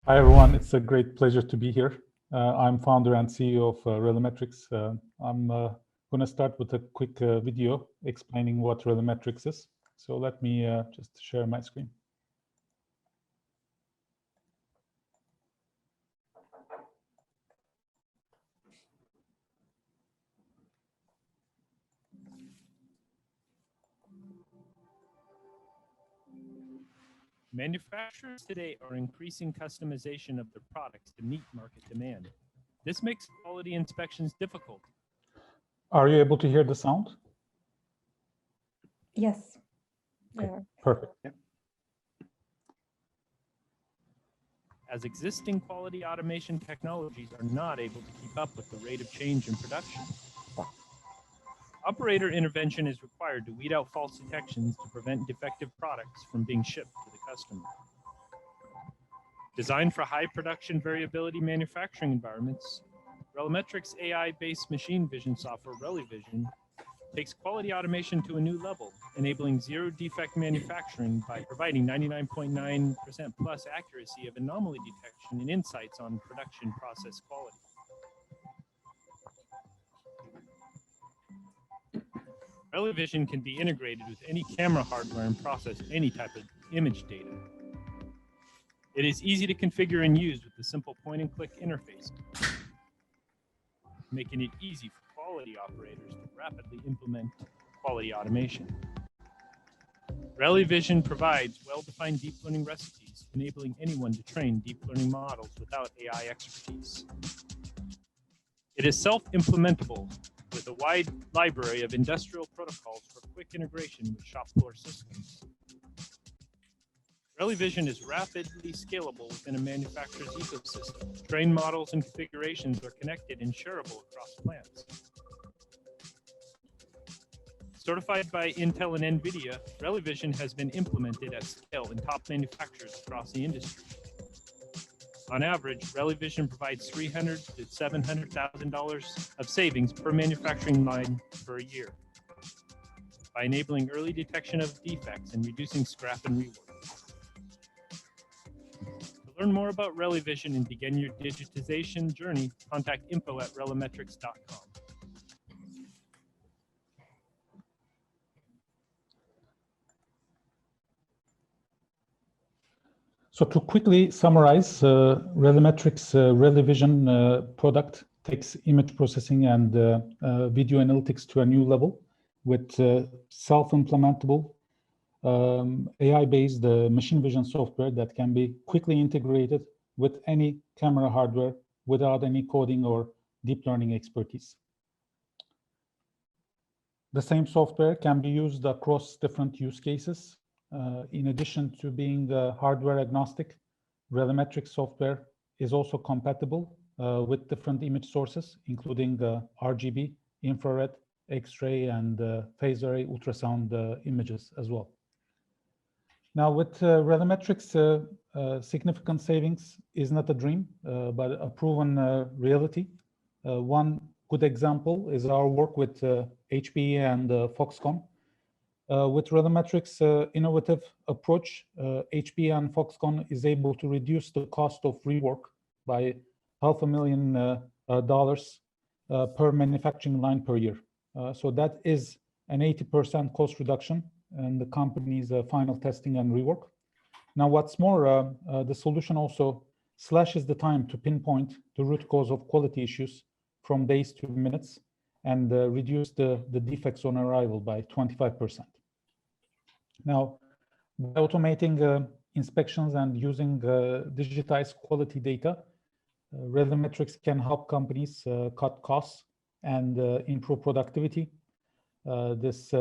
Hi, everyone. It's a great pleasure to be here. I'm founder and CEO of Relimetrics. I'm going to start with a quick video explaining what Relimetrics is. So let me just share my screen. Manufacturers today are increasing customization of their products to meet market demand. This makes quality inspections difficult. Are you able to hear the sound? Yes. Okay, perfect. Yep. As existing quality automation technologies are not able to keep up with the rate of change in production. Operator intervention is required to weed out false detections to prevent defective products from being shipped to the customer. Designed for high production variability manufacturing environments, Relimetrics AI-based machine vision software Relivision takes quality automation to a new level, enabling zero defect manufacturing by providing 99.9% plus accuracy of anomaly detection and insights on production process quality. Relivision can be integrated with any camera hardware and process any type of image data. It is easy to configure and use with the simple point-and-click interface, making it easy for quality operators to rapidly implement quality automation. Relivision provides well-defined deep learning recipes, enabling anyone to train deep learning models without AI expertise. It is self-implementable with a wide library of industrial protocols for quick integration with shop floor systems. Relivision is rapidly scalable within a manufacturer's ecosystem. Trained models and configurations are connected and shareable across plants. Certified by Intel and NVIDIA, Relivision has been implemented at scale in top manufacturers across the industry. On average, Relivision provides $300,000 to $700,000 of savings per manufacturing line per year by enabling early detection of defects and reducing scrap and rework. To learn more about Relivision and begin your digitization journey, contact info@relimetrics.com. So to quickly summarize, Relimetrics Relivision product takes image processing and video analytics to a new level with self-implementable AI-based machine vision software that can be quickly integrated with any camera hardware without any coding or deep learning expertise. The same software can be used across different use cases. In addition to being hardware agnostic, Relimetrics software is also compatible with different image sources, including RGB, infrared, X-ray, and phase array ultrasound images as well. Now, with Relimetrics, significant savings is not a dream, but a proven reality. One good example is our work with HPE and Foxconn. With Relimetrics' innovative approach, HPE and Foxconn is able to reduce the cost of rework by $500,000 per manufacturing line per year. So that is an 80% cost reduction in the company's final testing and rework. Now, what's more, the solution also slashes the time to pinpoint the root cause of quality issues from days to minutes and reduce the defects on arrival by 25%. Now, by automating inspections and using digitized quality data, Relimetrics can help companies cut costs and improve productivity. This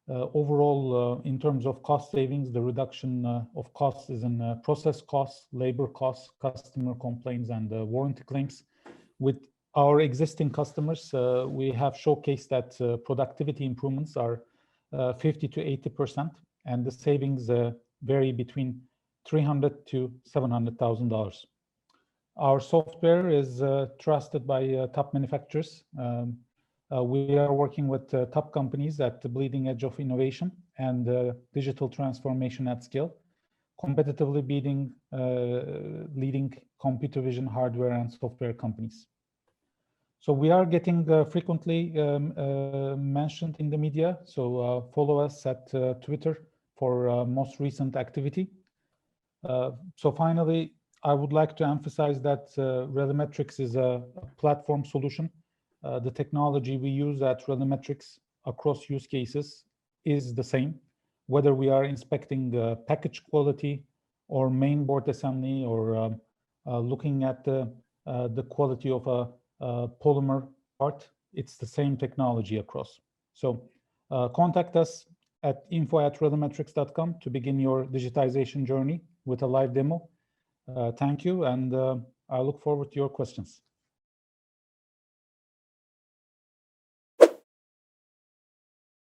overall, in terms of cost savings, the reduction of costs is in process costs, labor costs, customer complaints, and warranty claims. With our existing customers, we have showcased that productivity improvements are 50 to 80%, and the savings vary between $300,000 to $700,000. Our software is trusted by top manufacturers. We are working with top companies at the bleeding edge of innovation and digital transformation at scale, competitively beating leading computer vision hardware and software companies. So we are getting frequently mentioned in the media. So follow us at Twitter for most recent activity. So finally, I would like to emphasize that Relimetrics is a platform solution. The technology we use at Relimetrics across use cases is the same, whether we are inspecting package quality or main board assembly, or looking at the quality of a polymer part. It's the same technology across. So contact us at info@relimetrics.com to begin your digitization journey with a live demo. Thank you, and I look forward to your questions.